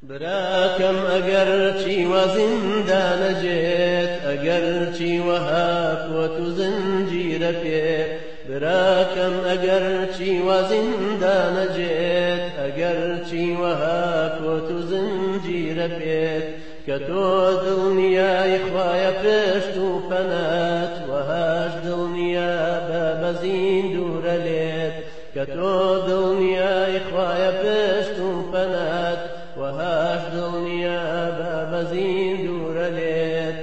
براكم أجرتي وزندان جيت أجرتي وهاك وتزنجير بيت براكم أجرتي وزندان جيت أجرتي وهاك وتزنجير بيت كتو دلني يا إخوايا بشتو فنات وهاش دلني يا بابا زين دور ليت كتو دلني يا إخوايا بشتو فنات وهاش دلني يا بابا زين دور ليت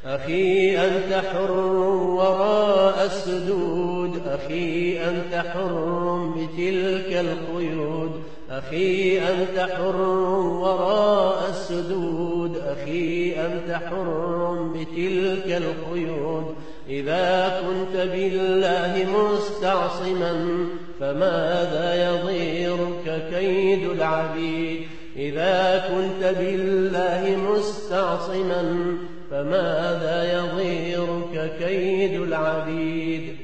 أخي أنت حر وراء السدود أخي أنت حر بتلك القيود أخي أنت حر وراء السدود أخي أنت حر بتلك القيود إذا كنت بالله مستعصما فماذا يضيرك كيد العبيد إذا كنت بالله مستعصما فماذا يضيرك كيد العبيد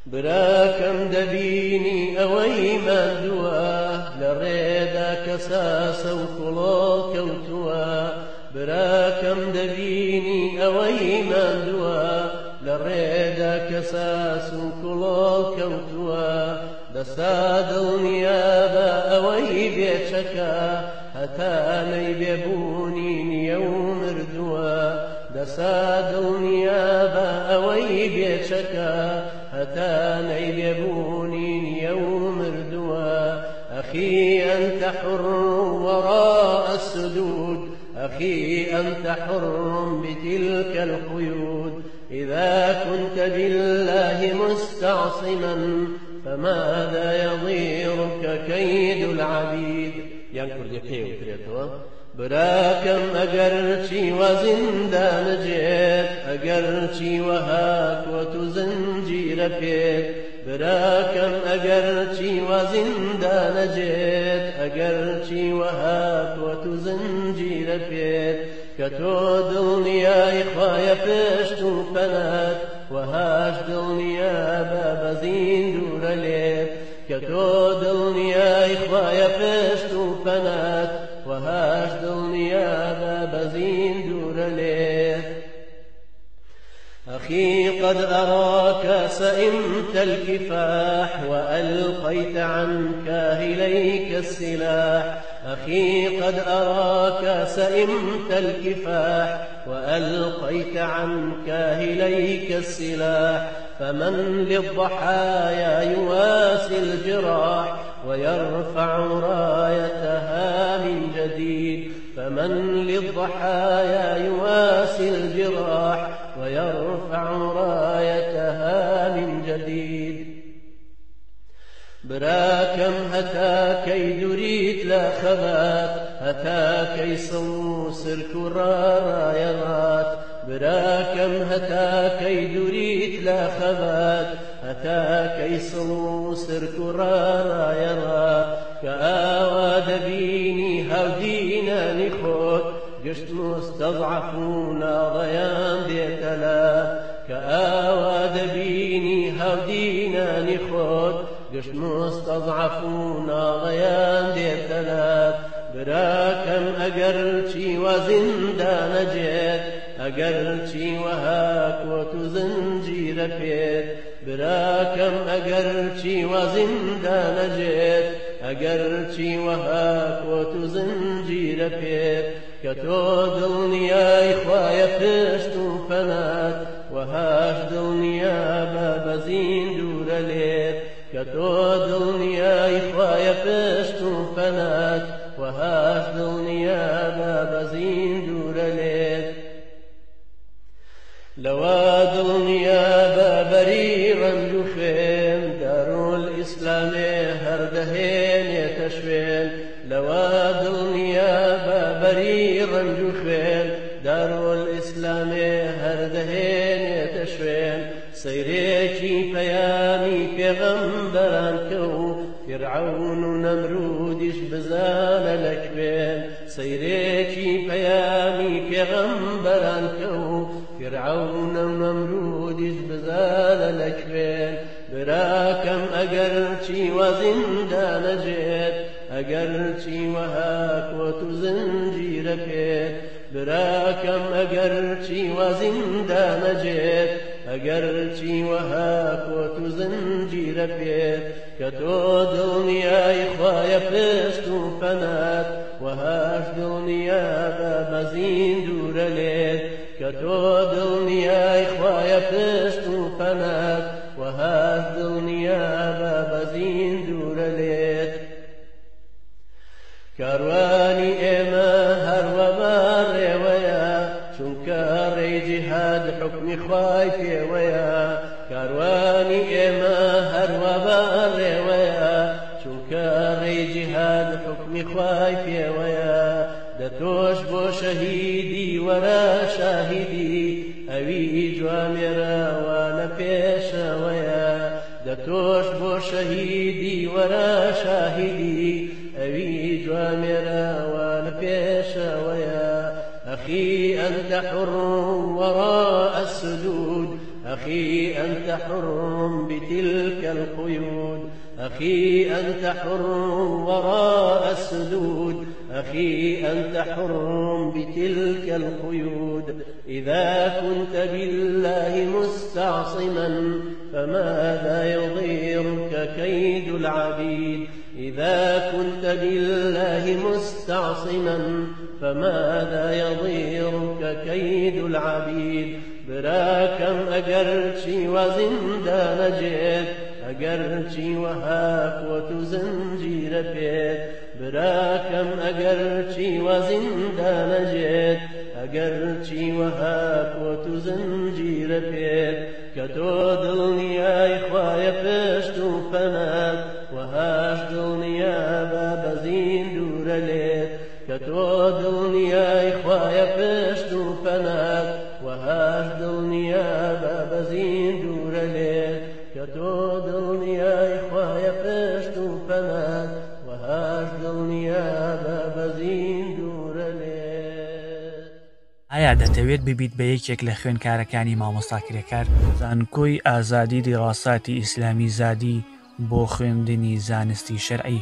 براكم دبيني أويما دواه لريدا كساس وكلوك وتوا براكم دبيني أويما دواه لريدا كساس وكلوك وتوا دساد النيابة أوي بيتشكا هتاني بيبوني يوم ردوا دساد النيابة أوي بيتشكا هتاني بيبوني يوم ردوا أخي أنت حر وراء السدود أخي أنت حر بتلك القيود إذا كنت بالله مستعصما فماذا يضيرك كيد العبيد ينكر لكي وتريتوا براكم أجرتي وزندان جيت أجرتي وهاك وتزنجير بيت براكم أجرتي وزندان جيت أجرتي وهاك وتزنجير بيت كتو دلني يا إخوايا بشتو فنات وهاش دلني يا بابا زين دور ليت كتو دلني يا إخوايا بشتو فنات وهاش دلني يا بابا زين دور ليت أخي قد أراك سئمت الكفاح وألقيت عنك إليك السلاح أخي قد أراك سئمت الكفاح وألقيت عنك إليك السلاح فمن للضحايا يواسي الجراح ويرفع رايتها من جديد فمن للضحايا يواسي الجراح ويرفع رايتها من جديد براكم هتاكي دريت لا خبات هتاكي صوصر كرارا يغات براكم هتاكي دريت لا خبات هتاكي صوصر كرارا يغات كآوى دبيني هودينا نخوت قشت مستضعفون ضيان ديتلا كآوى دبيني هودينا نخوت قشت مستضعفون ضيان ديتلا براكم أقرتي وزندان جيت أقرتي وهاك وتزنجير بيت براكم أقرتي وزندان جيت أقرتي وهاك وتزنجير بيت كتو دلني يا إخوايا بشتو فنات وهاش دلني يا بابا زين دور ليت كتو دلني يا إخوايا بشتو فنات وهاش دلني يا بابا زين دور ليت لوا دلني يا بابا ريغن جفين دار الإسلام هردهين يتشفين لوا دلني يا بابا ريغن جفين دار الإسلام هردهين يتشفين سيريكي بيامي پیغمبران كو فرعون نمرودش بزان لك بين سيريكي بيامي پیغمبران كو فرعون نمرودش بزان لك بين براكم أقرتي وزندان جيت ئەگەرچی وەها کۆت و زنجیرە پێت براکەم ئەگەرچی وا زیندانەجێت ئەگەرچی وەها کۆت و زنجیرە پێت کە تۆ دڵنیای خوایە پشت و پەنات وەهاش دڵنیا بە زیندورە لێت کە تۆ دڵنیای خوایە پشت و پەنات وەهاش دڵنیا بە زیندورە لێت کاروانی ئێمە هەروە بەڕێوەیە چونکە ڕێی جیهاد حکمی خوای پێوەیە کاروانی ئێمە هەروە بەڕێوەیە چونکە ڕێی جیهاد حکمی خوای پێوەیە دەتۆش بۆ شەهیدی وەرە شاهیدی ئەوی جوامێرەوانە پێشەوەیە دەتۆش بۆ شەهیدی وەرە شاهیدی ئەوی جوامێرەوانە پێشەوەیە أخي أنت حر وراء السدود أخي أنت حر بتلك القيود أخي أنت حر وراء السدود أخي أنت حر بتلك القيود إذا كنت بالله مستعصما فماذا يضيرك كيد العبيد إذا كنت بالله مستعصما فماذا يضيرك كيد العبيد براكم أجرشي وزندان جيت أجرشي وهاك وتزنجير بيت براكم أجرشي وزندان جيت أجرشي وهاك وتزنجير بيت كتو دلنيا إخوايا فشتو فنات وهاش دلنيا باب زندور ليت كتو دڵنیا خوایە پشت و پەنات وهاش دڵنیا بە زیندورە لێت كتو دڵنیا خوایە پشت و پەنات وهاش دڵنیا بە زیندورە لێت. ئایا دەتەوێت ببیت بە یەکێک لە خوێندکارەکانی مامۆستاکرێکار؟ زانکۆی ئازادی دیڕاساتی ئیسلامی زادی بۆ خوێندنی زانستی شەرعی